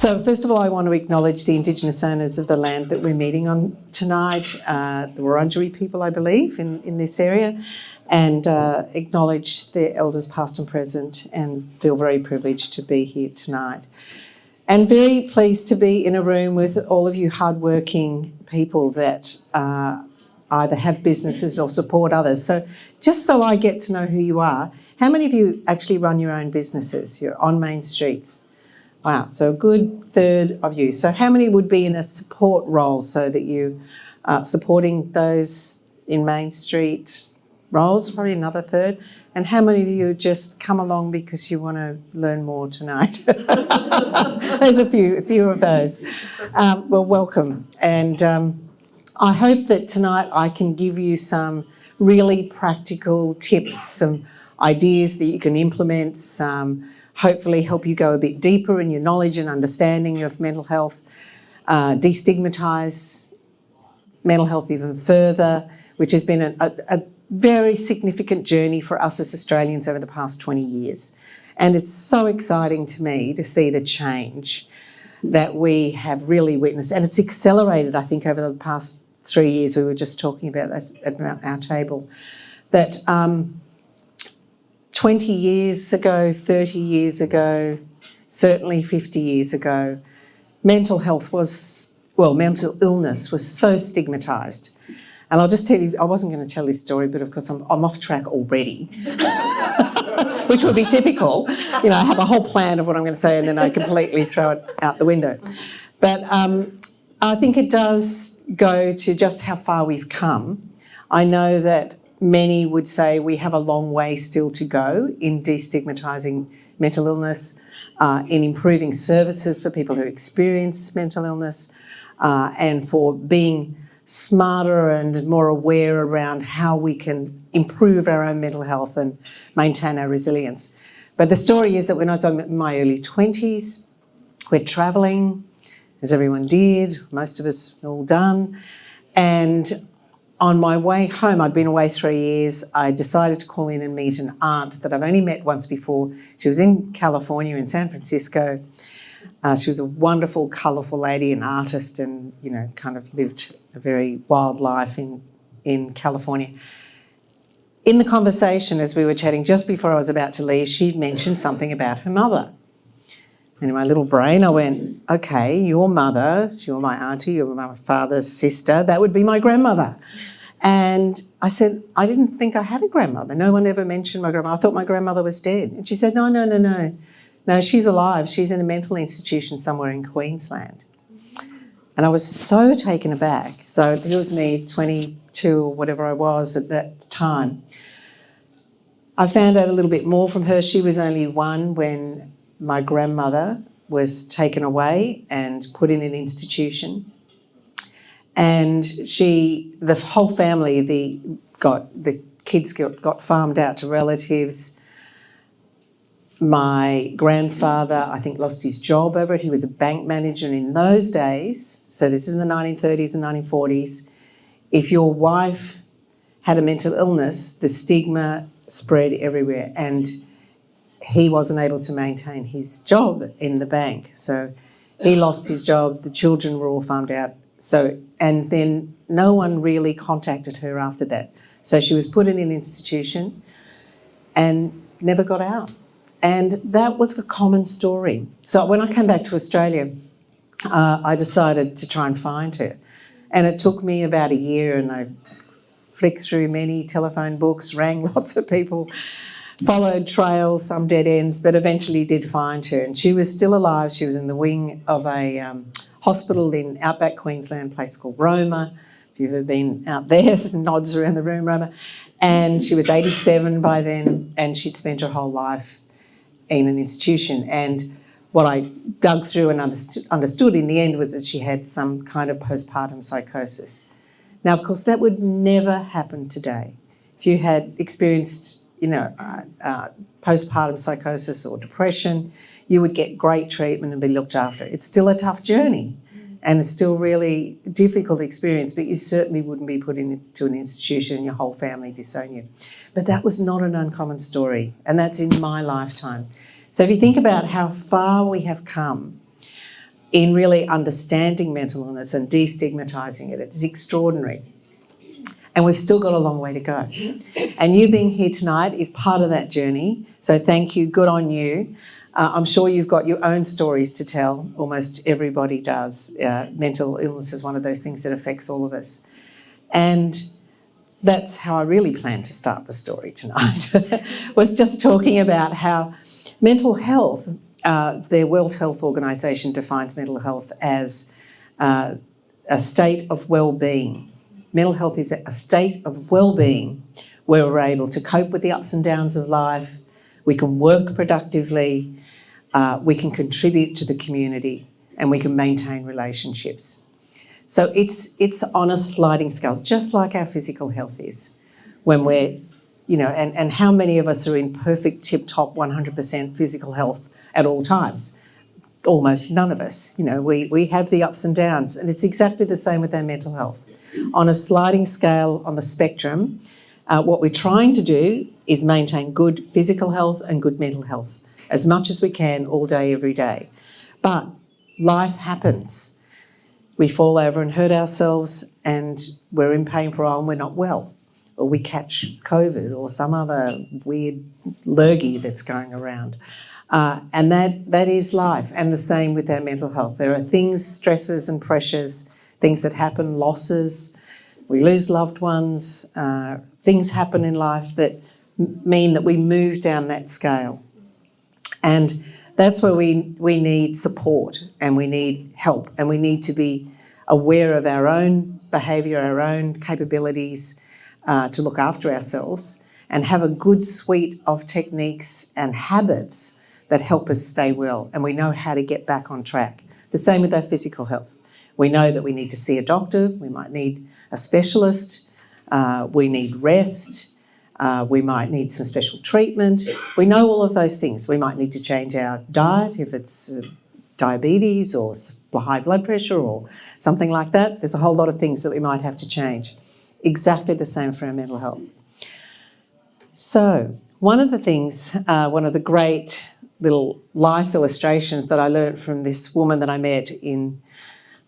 So first of all, I want to acknowledge the Indigenous owners of the land that we're meeting on tonight, the Wurundjeri people, I believe, in this area, and acknowledge their elders past and present, and feel very privileged to be here tonight. And very pleased to be in a room with all of you hardworking people that either have businesses or support others. So just so I get to know who you are, how many of you actually run your own businesses? You're on main streets. Wow, so a good third of you. So how many would be in a support role so that you are supporting those in Main Street roles? Probably another third. And how many of you just come along because you want to learn more tonight? There's a few of those. Well, welcome. And I hope that tonight I can give you some really practical tips, some ideas that you can implement, some hopefully help you go a bit deeper in your knowledge and understanding of mental health, destigmatise mental health even further, which has been a very significant journey for us as Australians over the past 20 years. And it's so exciting to me to see the change that we have really witnessed. And it's accelerated, I think, over the past 3 years. We were just talking about that at our table, that 20 years ago, 30 years ago, certainly 50 years ago, mental illness was so stigmatised. And I'll just tell you, I wasn't going to tell this story, but of course I'm off track already, which would be typical. You know, I have a whole plan of what I'm going to say and then I completely throw it out the window. But I think it does go to just how far we've come. I know that many would say we have a long way still to go in destigmatising mental illness, in improving services for people who experience mental illness, and for being smarter and more aware around how we can improve our own mental health and maintain our resilience. But the story is that when I was in my early 20s, we're travelling, as everyone did, most of us all done, and on my way home, I'd been away 3 years, I decided to call in and meet an aunt that I've only met once before. She was in California, in San Francisco. She was a wonderful, colourful lady, an artist, and, you know, kind of lived a very wild life in California. In the conversation, as we were chatting, just before I was about to leave, she mentioned something about her mother. And in my little brain, I went, okay, your mother, you're my auntie, you're my father's sister, that would be my grandmother. And I said, I didn't think I had a grandmother. No one ever mentioned my grandmother. I thought my grandmother was dead. And she said, no. No, she's alive. She's in a mental institution somewhere in Queensland. And I was so taken aback. So it was me, 22 or whatever I was at that time. I found out a little bit more from her. She was only one when my grandmother was taken away and put in an institution. And the whole family, the kids got farmed out to relatives. My grandfather, I think, lost his job over it. He was a bank manager, and in those days, so this is in the 1930s and 1940s, if your wife had a mental illness, the stigma spread everywhere, and he wasn't able to maintain his job in the bank. So he lost his job, the children were all farmed out. So, and then no one really contacted her after that. So she was put in an institution and never got out. And that was a common story. So when I came back to Australia, I decided to try and find her. And it took me about a year, and I flicked through many telephone books, rang lots of people, followed trails, some dead ends, but eventually did find her. And she was still alive. She was in the wing of a hospital in outback Queensland, a place called Roma. If you've ever been out there, nods around the room, Roma. And she was 87 by then, and she'd spent her whole life in an institution. And what I dug through and understood in the end was that she had some kind of postpartum psychosis. Now, of course, that would never happen today. If you had experienced, postpartum psychosis or depression, you would get great treatment and be looked after. It's still a tough journey and it's still really difficult experience, but you certainly wouldn't be put into an institution and your whole family disown you. But that was not an uncommon story, and that's in my lifetime. So if you think about how far we have come, in really understanding mental illness and destigmatising it. It's extraordinary. And we've still got a long way to go. And you being here tonight is part of that journey. So thank you, good on you. I'm sure you've got your own stories to tell. Almost everybody does. Mental illness is one of those things that affects all of us. And that's how I really planned to start the story tonight, was just talking about how mental health, the World Health Organization defines mental health as a state of well-being. Mental health is a state of well-being where we're able to cope with the ups and downs of life, we can work productively, we can contribute to the community, and we can maintain relationships. So it's on a sliding scale, just like our physical health is. When we're, and how many of us are in perfect tip-top 100% physical health at all times? Almost none of us. We have the ups and downs, and it's exactly the same with our mental health. On a sliding scale on the spectrum, what we're trying to do is maintain good physical health and good mental health as much as we can all day, every day. But life happens. We fall over and hurt ourselves and we're in pain for a while and we're not well. Or we catch COVID or some other weird lurgy that's going around. And that is life. And the same with our mental health. There are things, stresses and pressures, things that happen, losses, we lose loved ones, things happen in life that mean that we move down that scale. And that's where we need support and we need help and we need to be aware of our own behaviour, our own capabilities to look after ourselves and have a good suite of techniques and habits that help us stay well, and we know how to get back on track. The same with our physical health. We know that we need to see a doctor, we might need a specialist, we need rest, we might need some special treatment. We know all of those things. We might need to change our diet if it's diabetes or high blood pressure or something like that. There's a whole lot of things that we might have to change. Exactly the same for our mental health. So one of the things, one of the great little life illustrations that I learned from this woman that I met in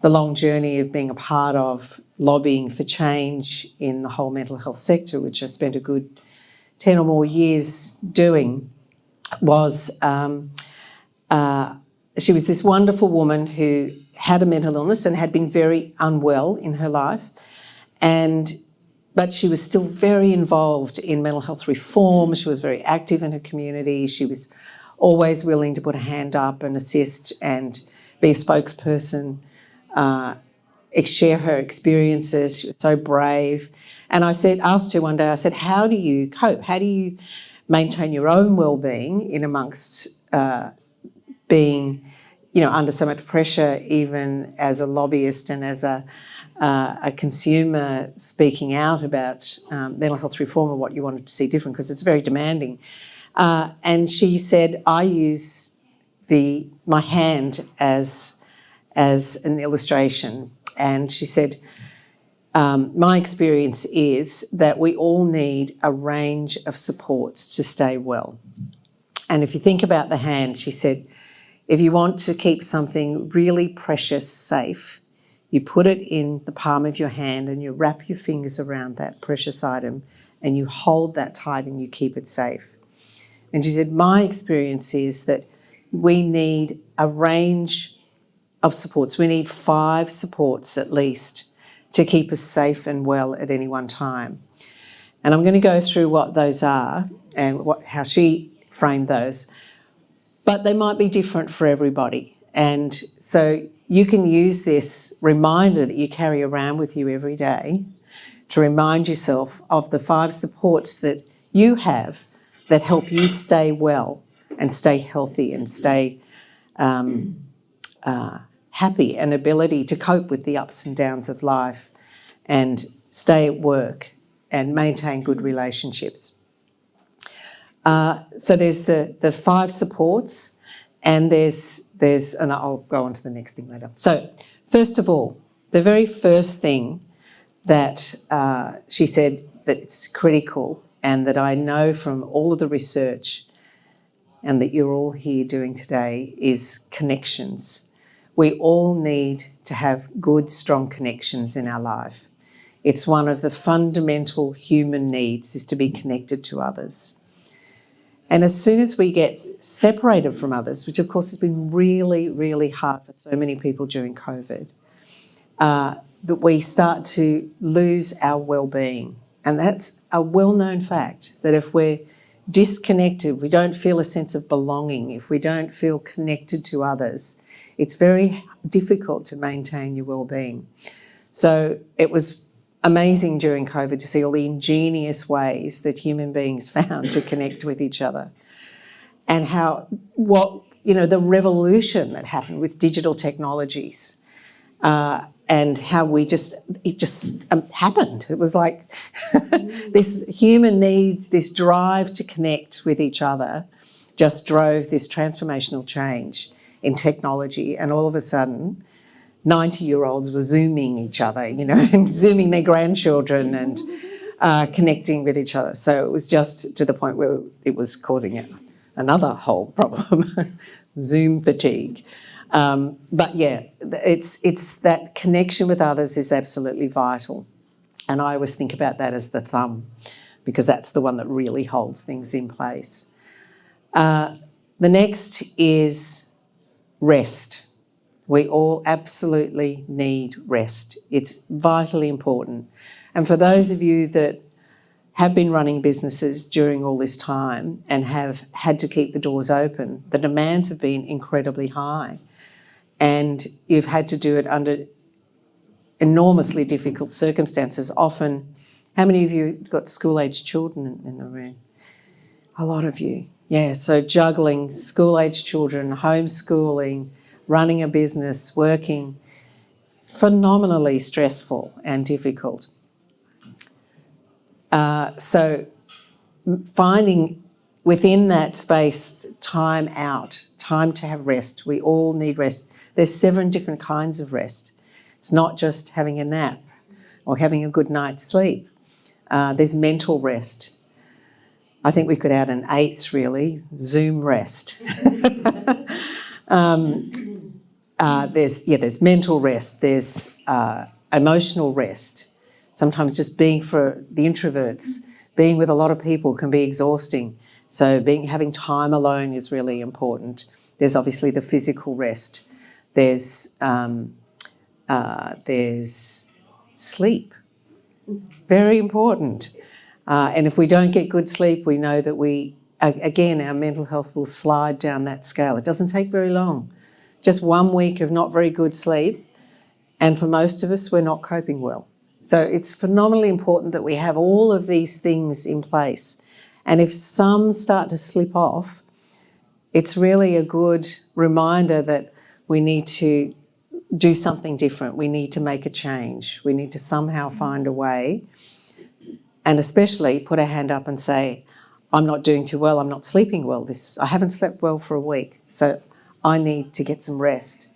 the long journey of being a part of lobbying for change in the whole mental health sector, which I spent a good 10 or more years doing, was she was this wonderful woman who had a mental illness and had been very unwell in her life, but she was still very involved in mental health reform. She was very active in her community. She was always willing to put a hand up and assist and be a spokesperson, share her experiences. She was so brave. And I asked her one day, I said, how do you cope? How do you maintain your own well-being in amongst being, under so much pressure, even as a lobbyist and as a consumer speaking out about mental health reform and what you wanted to see different, because it's very demanding. And she said, I use my hand as an illustration. And she said, my experience is that we all need a range of supports to stay well. And if you think about the hand, she said, if you want to keep something really precious safe, you put it in the palm of your hand and you wrap your fingers around that precious item and you hold that tight and you keep it safe. And she said, my experience is that we need a range of supports. We need 5 supports at least to keep us safe and well at any one time. And I'm going to go through what those are and how she framed those. But they might be different for everybody. And so you can use this reminder that you carry around with you every day to remind yourself of the 5 supports that you have that help you stay well and stay healthy and stay happy, and ability to cope with the ups and downs of life and stay at work and maintain good relationships. So there's the 5 supports, and and I'll go on to the next thing later. So first of all, the very first thing that she said that it's critical, and that I know from all of the research and that you're all here doing today, is connections. We all need to have good, strong connections in our life. It's one of the fundamental human needs, is to be connected to others. And as soon as we get separated from others, which of course has been really, really hard for so many people during COVID, that we start to lose our well-being. And that's a well-known fact, that if we're disconnected, we don't feel a sense of belonging, if we don't feel connected to others, it's very difficult to maintain your well-being. So it was amazing during COVID to see all the ingenious ways that human beings found to connect with each other, and how, the revolution that happened with digital technologies, and how it just happened. It was like this human need, this drive to connect with each other just drove this transformational change in technology, and all of a sudden 90-year-olds were Zooming each other, and Zooming their grandchildren and connecting with each other. So it was just to the point where it was causing another whole problem, Zoom fatigue. But yeah, it's that connection with others is absolutely vital. And I always think about that as the thumb, because that's the one that really holds things in place. The next is rest. We all absolutely need rest. It's vitally important. And for those of you that have been running businesses during all this time and have had to keep the doors open, the demands have been incredibly high. And you've had to do it under enormously difficult circumstances. Often, how many of you got school-aged children in the room? A lot of you. Yeah, so juggling school-aged children, homeschooling, running a business, working, phenomenally stressful and difficult. So finding within that space time out, time to have rest. We all need rest. There's 7 different kinds of rest. It's not just having a nap or having a good night's sleep. There's mental rest. I think we could add an 8th, really, Zoom rest. There's mental rest, there's emotional rest. Sometimes just being, for the introverts, being with a lot of people can be exhausting. So having time alone is really important. There's obviously the physical rest. There's sleep, very important. And if we don't get good sleep, we know that our mental health will slide down that scale. It doesn't take very long. Just 1 week of not very good sleep, and for most of us, we're not coping well. So it's phenomenally important that we have all of these things in place. And if some start to slip off, it's really a good reminder that we need to do something different. We need to make a change. We need to somehow find a way, and especially put a hand up and say, I'm not doing too well, I'm not sleeping well. I haven't slept well for a week, so I need to get some rest.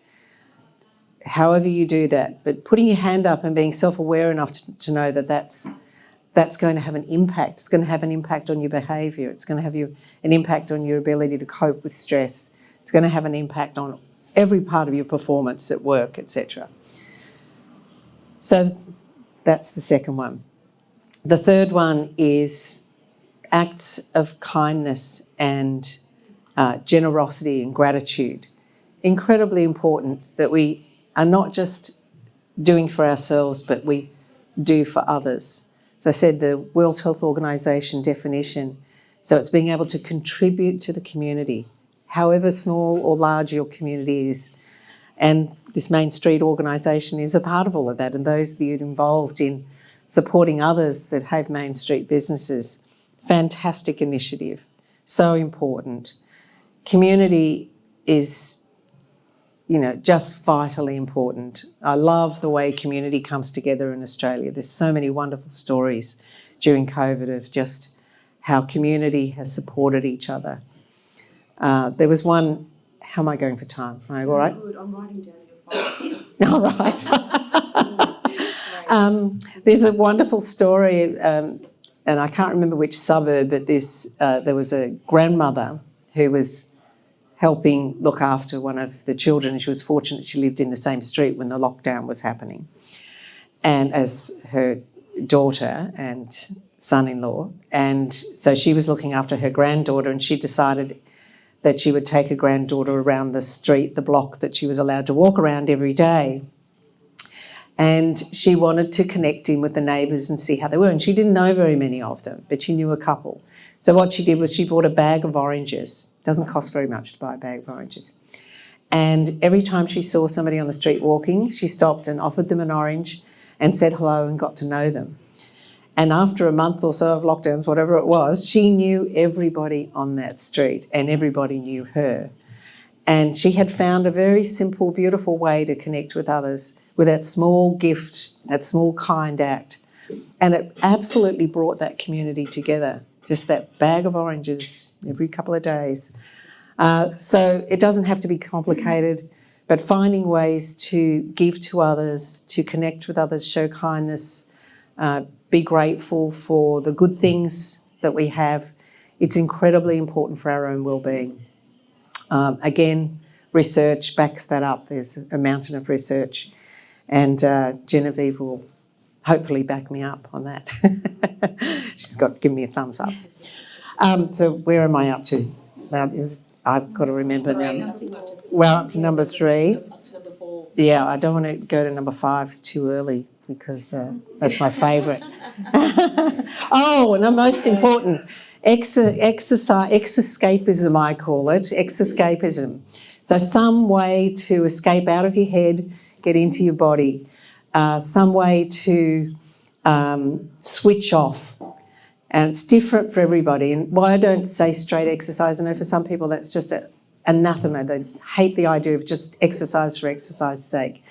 However you do that, but putting your hand up and being self-aware enough to know that that's going to have an impact. It's going to have an impact on your behaviour. It's going to have an impact on your ability to cope with stress. It's going to have an impact on every part of your performance at work, etc. So that's the second one. The third one is acts of kindness and generosity and gratitude. Incredibly important that we are not just doing for ourselves, but we do for others. As I said, the World Health Organization definition, so it's being able to contribute to the community, however small or large your community is. And this Main Street organisation is a part of all of that, and those of you involved in supporting others that have Main Street businesses, fantastic initiative, so important. Community is, just vitally important. I love the way community comes together in Australia. There's so many wonderful stories during COVID of just how community has supported each other. There was one, how am I going for time? Am I all right? Good, I'm writing down your 5 tips. All right. There's a wonderful story, and I can't remember which suburb, but there was a grandmother who helping look after one of the children. She was fortunate she lived in the same street when the lockdown was happening, and as her daughter and son-in-law. And so she was looking after her granddaughter, and she decided that she would take her granddaughter around the street, the block that she was allowed to walk around every day. And she wanted to connect in with the neighbours and see how they were. And she didn't know very many of them, but she knew a couple. So what she did was she bought a bag of oranges. It doesn't cost very much to buy a bag of oranges. And every time she saw somebody on the street walking, she stopped and offered them an orange and said hello and got to know them. And after a month or so of lockdowns, whatever it was, she knew everybody on that street and everybody knew her. And she had found a very simple, beautiful way to connect with others with that small gift, that small kind act. And it absolutely brought that community together, just that bag of oranges every couple of days. So it doesn't have to be complicated, but finding ways to give to others, to connect with others, show kindness, be grateful for the good things that we have. It's incredibly important for our own well-being. Again, research backs that up. There's a mountain of research, and Genevieve will hopefully back me up on that. She's got to give me a thumbs up. So where am I up to? I've got to remember now. We're up to number 3. Up to number 4. Yeah, I don't want to go to number 5. It's too early because that's my favourite. Oh, and the most important, exescapism, I call it, exescapism. So some way to escape out of your head, get into your body, some way to switch off. And it's different for everybody. And why I don't say straight exercise, I know for some people that's just anathema. They hate the idea of just exercise for exercise's sake.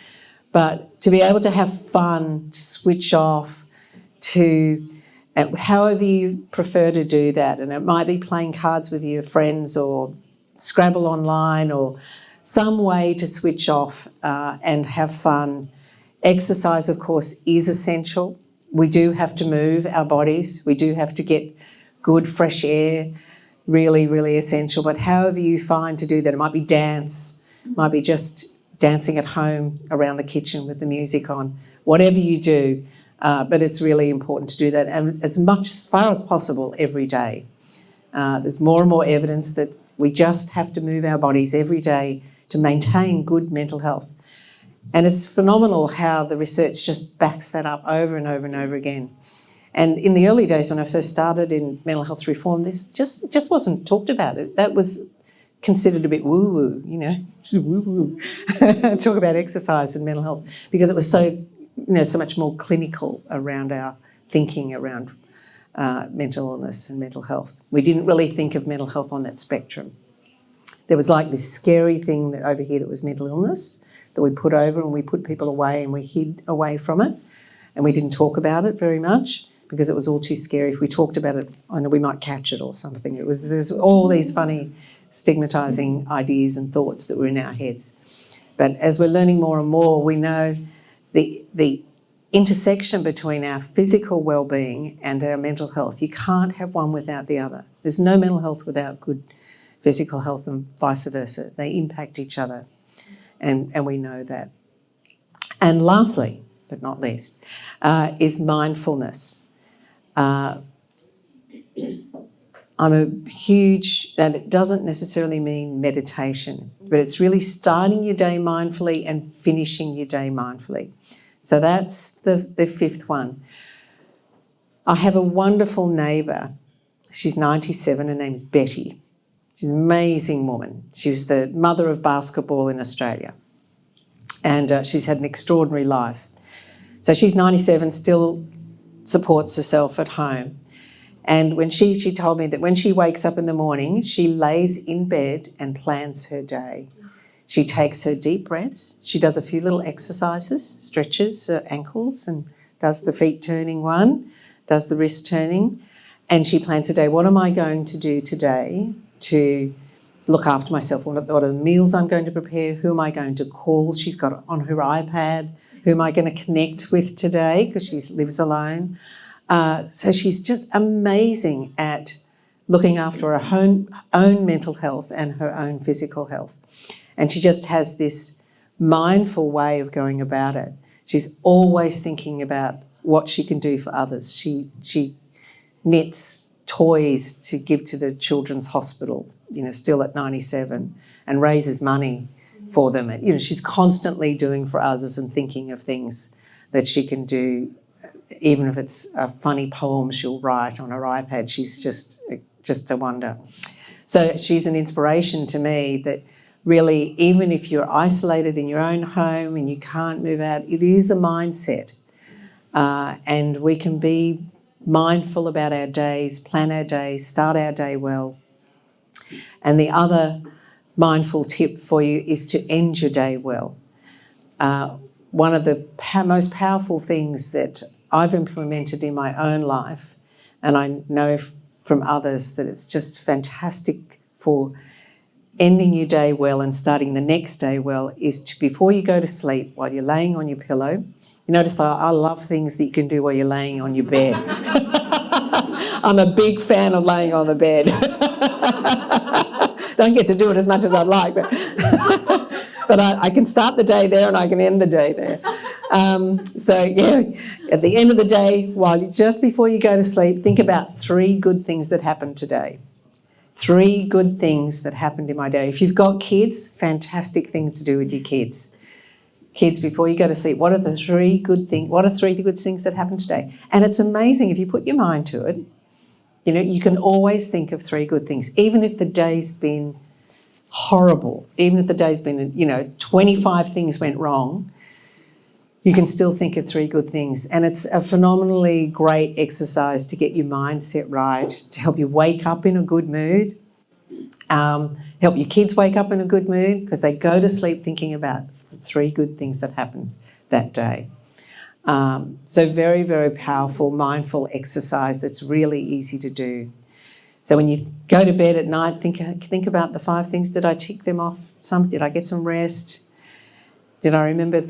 But to be able to have fun, to switch off, to however you prefer to do that, and it might be playing cards with your friends or Scrabble online or some way to switch off and have fun. Exercise, of course, is essential. We do have to move our bodies. We do have to get good fresh air, really, really essential. But however you find to do that, it might be dance, it might be just dancing at home around the kitchen with the music on, whatever you do, but it's really important to do that, and as far as possible every day. There's more and more evidence that we just have to move our bodies every day to maintain good mental health. And it's phenomenal how the research just backs that up over and over and over again. And in the early days when I first started in mental health reform, this just wasn't talked about. That was considered a bit woo-woo, woo-woo. Talk about exercise and mental health, because it was so much more clinical around our thinking around mental illness and mental health. We didn't really think of mental health on that spectrum. There was like this scary thing that over here that was mental illness that we put over, and we put people away and we hid away from it, and we didn't talk about it very much because it was all too scary. If we talked about it, I know we might catch it or something. There's all these funny stigmatising ideas and thoughts that were in our heads. But as we're learning more and more, we know the intersection between our physical well-being and our mental health. You can't have one without the other. There's no mental health without good physical health, and vice versa. They impact each other, and we know that. And lastly, but not least, is mindfulness. I'm a huge, and it doesn't necessarily mean meditation, but it's really starting your day mindfully and finishing your day mindfully. So that's the 5th one. I have a wonderful neighbour. She's 97, her name's Betty. She's an amazing woman. She was the mother of basketball in Australia, and she's had an extraordinary life. So she's 97, still supports herself at home. And when she told me that when she wakes up in the morning, she lays in bed and plans her day. She takes her deep breaths. She does a few little exercises, stretches her ankles, and does the feet turning one, does the wrist turning, and she plans her day. What am I going to do today to look after myself? What are the meals I'm going to prepare? Who am I going to call? She's got on her iPad. Who am I going to connect with today? Because she lives alone. So she's just amazing at looking after her own mental health and her own physical health. And she just has this mindful way of going about it. She's always thinking about what she can do for others. She knits toys to give to the children's hospital, still at 97, and raises money for them. She's constantly doing for others and thinking of things that she can do, even if it's a funny poem she'll write on her iPad. She's just a wonder. So she's an inspiration to me that really, even if you're isolated in your own home and you can't move out, it is a mindset. And we can be mindful about our days, plan our days, start our day well. And the other mindful tip for you is to end your day well. One of the most powerful things that I've implemented in my own life, and I know from others that it's just fantastic for ending your day well and starting the next day well, is to, before you go to sleep, while you're laying on your pillow, you notice I love things that you can do while you're laying on your bed. I'm a big fan of laying on the bed. Don't get to do it as much as I'd like, but I can start the day there and I can end the day there. So yeah, at the end of the day, just before you go to sleep, think about 3 good things that happened today. 3 good things that happened in my day. If you've got kids, fantastic things to do with your kids. Kids, before you go to sleep, what are 3 good things that happened today? And it's amazing if you put your mind to it. You can always think of 3 good things, even if the day's been horrible, even if the day's been, 25 things went wrong, you can still think of 3 good things. And it's a phenomenally great exercise to get your mindset right, to help you wake up in a good mood, help your kids wake up in a good mood, because they go to sleep thinking about the 3 good things that happened that day. So very, very powerful, mindful exercise that's really easy to do. So when you go to bed at night, think about the 5 things. Did I tick them off? Did I get some rest? Did I remember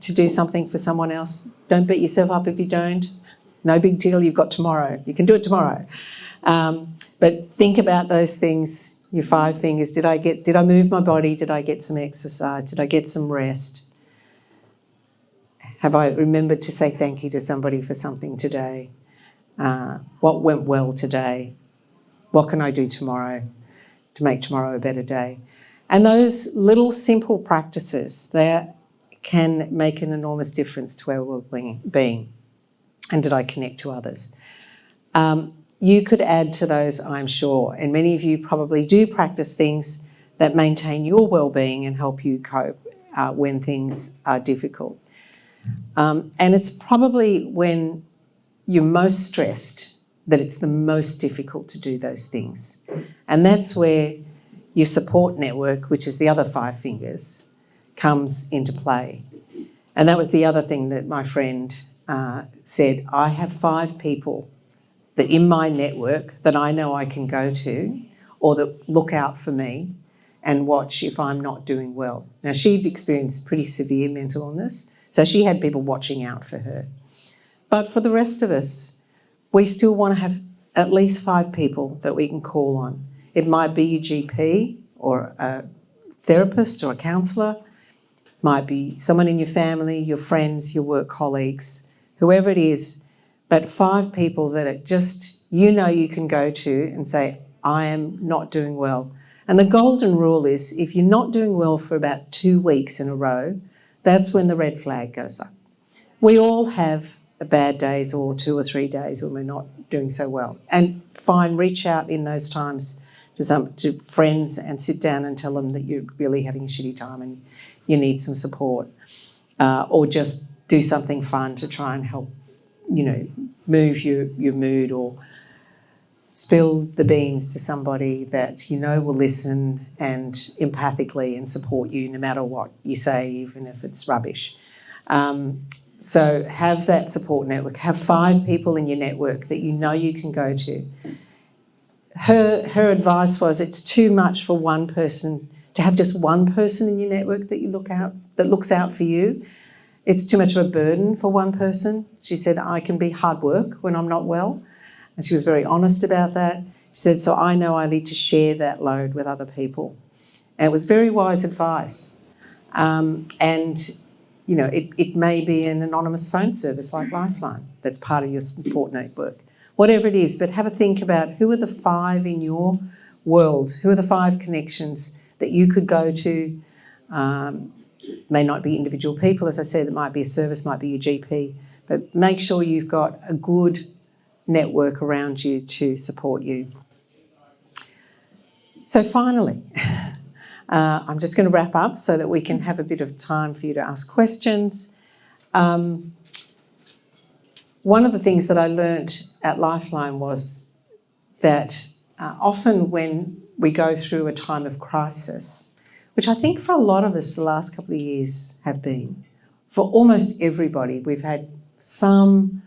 to do something for someone else? Don't beat yourself up if you don't. No big deal, you've got tomorrow. You can do it tomorrow. But think about those things, your 5 fingers. Did I move my body? Did I get some exercise? Did I get some rest? Have I remembered to say thank you to somebody for something today? What went well today? What can I do tomorrow to make tomorrow a better day? And those little simple practices, they can make an enormous difference to our well-being. And did I connect to others? You could add to those, I'm sure, and many of you probably do practice things that maintain your well-being and help you cope when things are difficult. And it's probably when you're most stressed that it's the most difficult to do those things. And that's where your support network, which is the other 5 fingers, comes into play. And that was the other thing that my friend said. I have 5 people that in my network that I know I can go to, or that look out for me and watch if I'm not doing well. Now, she'd experienced pretty severe mental illness, so she had people watching out for her. But for the rest of us, we still want to have at least 5 people that we can call on. It might be your GP or a therapist or a counsellor, might be someone in your family, your friends, your work colleagues, whoever it is, but 5 people that are just, you can go to and say, I am not doing well. And the golden rule is if you're not doing well for about 2 weeks in a row, that's when the red flag goes up. We all have bad days or 2 or 3 days when we're not doing so well. And fine, reach out in those times to friends and sit down and tell them that you're really having a shitty time and you need some support. Or just do something fun to try and help, move your mood, or spill the beans to somebody that will listen and empathically and support you no matter what you say, even if it's rubbish. So have that support network. Have 5 people in your network that you can go to. Her advice was it's too much for one person to have just one person in your network that looks out for you. It's too much of a burden for one person. She said, I can be hard work when I'm not well. And she was very honest about that. She said, so I know I need to share that load with other people. And it was very wise advice. And, you know, it may be an anonymous phone service like Lifeline that's part of your support network. Whatever it is, but have a think about who are the 5 in your world, who are the 5 connections that you could go to. May not be individual people, as I said, it might be a service, might be your GP, but make sure you've got a good network around you to support you. So finally, I'm just going to wrap up so that we can have a bit of time for you to ask questions. One of the things that I learnt at Lifeline was that often when we go through a time of crisis, which I think for a lot of us the last couple of years have been, for almost everybody, we've had some,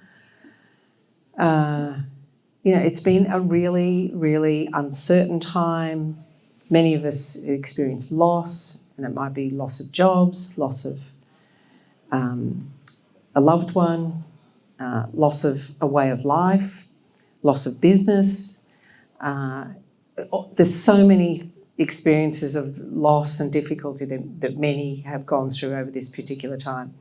it's been a really, really uncertain time. Many of us experience loss, and it might be loss of jobs, loss of a loved one, loss of a way of life, loss of business. There's so many experiences of loss and difficulty that many have gone through over this particular time.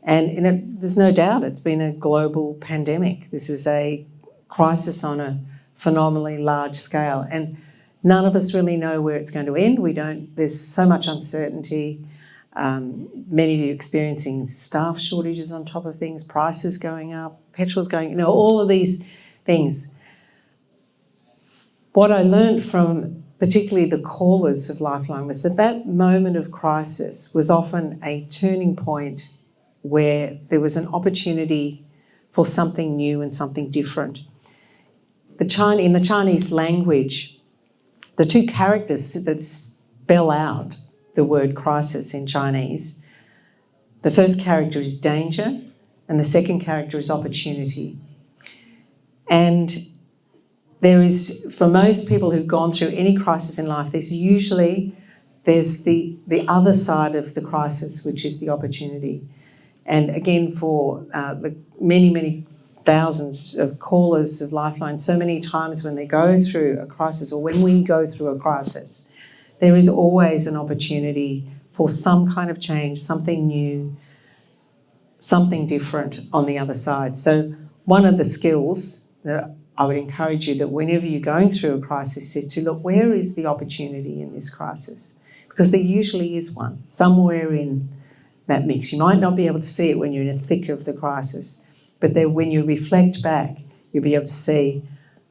And there's no doubt it's been a global pandemic. This is a crisis on a phenomenally large scale. And none of us really know where it's going to end. There's so much uncertainty. Many of you experiencing staff shortages on top of things, prices going up, petrol's going, all of these things. What I learned from particularly the callers of Lifeline was that moment of crisis was often a turning point where there was an opportunity for something new and something different. In the Chinese language, the 2 characters that spell out the word crisis in Chinese, the first character is danger and the second character is opportunity. And there is, for most people who've gone through any crisis in life, there's the other side of the crisis, which is the opportunity. And again, for the many, many thousands of callers of Lifeline, so many times when they go through a crisis or when we go through a crisis, there is always an opportunity for some kind of change, something new, something different on the other side. So one of the skills that I would encourage you that whenever you're going through a crisis is to look, where is the opportunity in this crisis? Because there usually is one, somewhere in that mix. You might not be able to see it when you're in the thick of the crisis, but then when you reflect back, you'll be able to see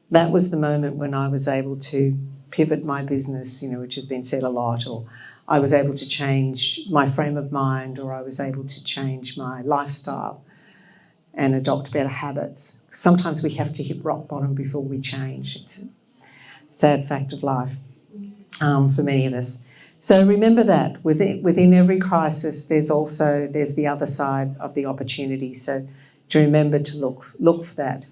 that was the moment when I was able to pivot my business, which has been said a lot, or I was able to change my frame of mind, or I was able to change my lifestyle and adopt better habits. Sometimes we have to hit rock bottom before we change. It's a sad fact of life for many of us. So remember that within every crisis, there's the other side of the opportunity. So to remember to look for that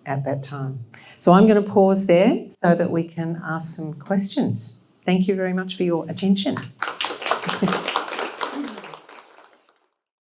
at that time. So I'm going to pause there so that we can ask some questions. Thank you very much for your attention.